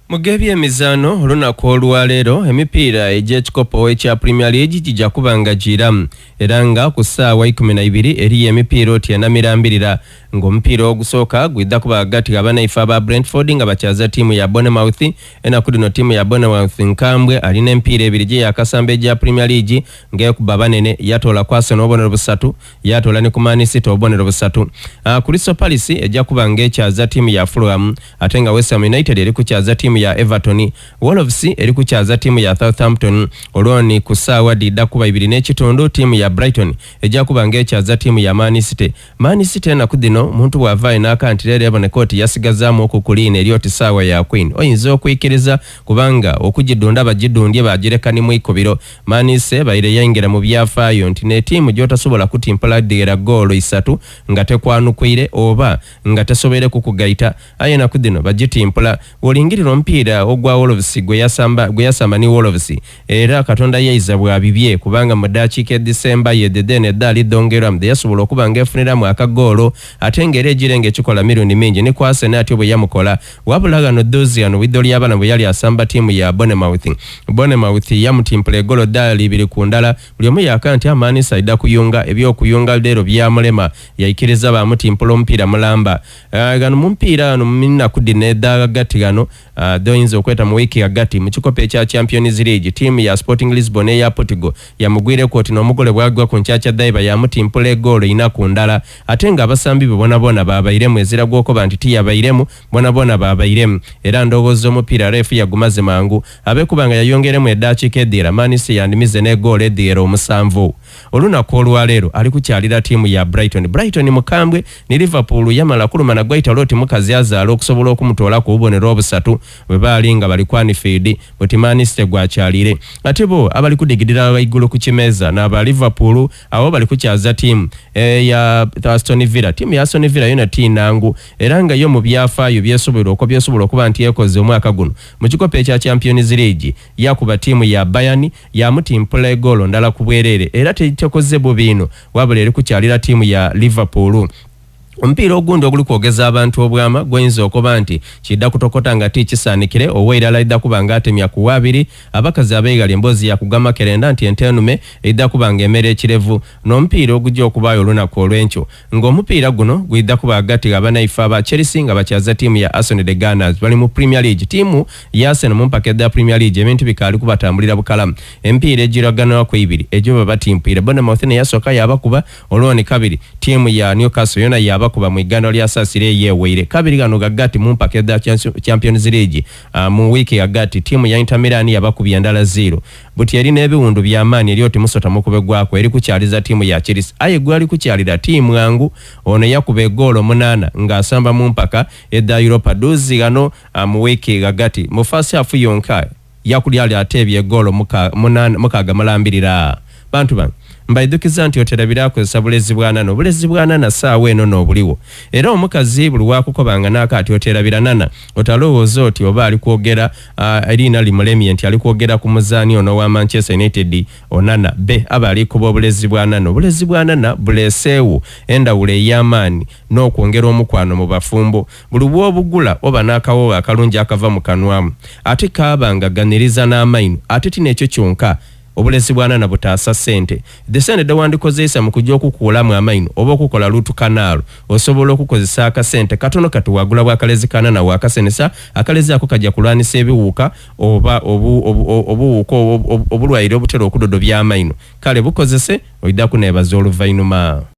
Mugebi emizano olunaku olwaleero emipiira egy'ekikopo ekya Premier League gijja kubanga giramu era nga ku ssaawa 12 eriyo emipiira otyenamirambirira ng'omupiira ogusooka gwidda kuba hagati abanaife aba Brentford nga bakyaza ttiimu ya Bournemouth enaku lino ttiimu ya Bournemouth nkambwe alina emipiira ebiri gye yakasamba egya Premier League ng'ekuba banene yatoola ku Arsenal obubonero 3 yatoola ne ku Man City obubonero 3 Crystal Palace ejja kuba ng'ekyaza ttiimu ya Fulham ate nga West Ham United eri kukyaza ttiimu ya Everton. Wolves eri kukyaza ttiimu ya Southampton olwoni ku ssaawa didda kuba 2.5 ttiimu ya Brighton ejja kuba ng'ekyaza ttiimu ya Man City. Man City enaku dino muntu bw'avaayo n'akantira eboneka oti yasigazaamu okukuliina eri oti ssaawa ya Queen oyinza okwikiriza kubanga okugidunda bagidundye bagireka ni mu ikubiro. Man City bayire yayingira mu byafaayo nti ne ttiimu gy'otasobola kutimpula ddira goolo 3 nga tekwanukwire oba nga tesobere kukugayita aye enaku dino bagitimpula olingirira omupiira ogwa Wolves gwe yasamba ni Wolves era Katonda yayiza bwabibye kubanga mu ddakiika December yedede eddali dongeram de yasobola okuba ng'efuniramu akagoolo ate ng'era egirenge ekikola mirundi mingi ne ku Arsenal atyo bwe yamukola wabula gano Doziano widoli abana bwe yali asamba ttiimu ya Bournemouth yamutimpula eggolo ddala 2 ku ndala buli omu yaaka nti amaani saida kuyunga ebyokuyunga leero byamulema yayikiriza bamutimpula omupiira mulamba gano mu mupiira ano munaku dino eddagati gano doyinza okweta mu wiiki agati mu kikopo ekya Champions League ttiimu ya Sporting Lisbon eya Portugal yamugwire koti n'omugole bwagwa ku nkya kya daiba yamutimpula eggoolo 4 ku ndala ate nga abasambi be bonabona babairemu ezira gw'okoba nti tiyabairemu bonabona babairemu era ndowooza omupiira refu yagumaze mangu abekubanga yayongeremu eddakiika eddira Man City yandimize n'eggoolo eddira 7 olunaku olwaleero ali kukyalira ttiimu ya Brighton mukambwe ne Liverpool yamala kuluma na gwaita loti mukazi azaala okusobola okumutoola ku bubonero 3 bwe baali nga bali ku Anfield bwe Man City gwakyalire ate bo abali kudigidira waigulu ku kimeeza n'aba Liverpool abo bali kukyaza ttiimu ya Aston Villa ttiimu ya Aston Villa yona tinangu era nga yo mu byafaayo byesobola okuba nti ekoze omwaka guno mu kikopo ekya Champions League yakuba ttiimu ya Bayern yamutimpula eggoolo ndala ku bwereere era tekoze bubino wabula eri kukyalira ttiimu ya Liverpool. Omupiira ogundi oguli kwogeza abantu obwama gwoyinza okuba nti kidda kutokota nga tikisaanikire oweerala idda kuba nga atemya ku 2 abakazi abeegali emboozi yakugama kerenda nti entenume idda kuba nga emmere ekirevu n'omupiira ogujja okubaayo olunaku olw'enkyo ng'omupiira guno gwidda kuba hagati abanaife aba Chelsea nga bakyaza ttiimu ya Arsenal the Gunners bali mu Premier League ttiimu ya Arsenal mu mpaka edda Premier League ebintu bikaali kubatambulira bukalamu empiira egiraganwa ku 2 egyo bwe batimpwire Bournemouth ne yasooka yabakuba olwoni 2 ttiimu ya Newcastle yona yabakuba mu igano lya saasire yeweire 2 gano gagati mu mpaka edda Champions League mu wiiki agati ttiimu ya Inter Milan yabakubya ndala 0 buti eri n'ebiwundu by'amaanyi eri oti musota mukubegwako eri kukyaliza ttiimu ya Chelsea aye gwali kukyalira ttiimu yangu ono yakuba eggoolo 8 ng'asamba mu mpaka edda Europa dozi gano mu wiiki agati mu first half yonka yakulyali ateebye eggoolo 6 malambirira bantu bange mbayidukiza nti oterabira akozesa bulezi bwa nana ssaawa eno n'obuliwo era omukazi buli wakukobanga n'akaati oterabira nana otalowooza oti oba ali kwogera eriina limulemye nti ali kwogera ku muzaani ono wa Manchester United onana be aba alikuba obulezi bwa nana buleeseewo endawulo ey'amaanyi n'okwongera omukwano mu bafumbo buli bw'obugula oba n'akawoowo akalungi akava mu kanwamu ate kaabanga ganiriza n'amaino ate tina ekyo kyonka obulezi bwa nana butaasa ssente the sente dewandikozeesa mu kujja okukuulamu amaino oba okukola lutu kanaalo osobola okukozesa akasente katono kati wagula bw'akalezi kanana waakasenesa akalezi ako kajja kulwanisa ebiwuuka oba obuwuuka obulwaire obutera okudodo by'amaino kale bukozese oiddaku neebaza oluvannyuma.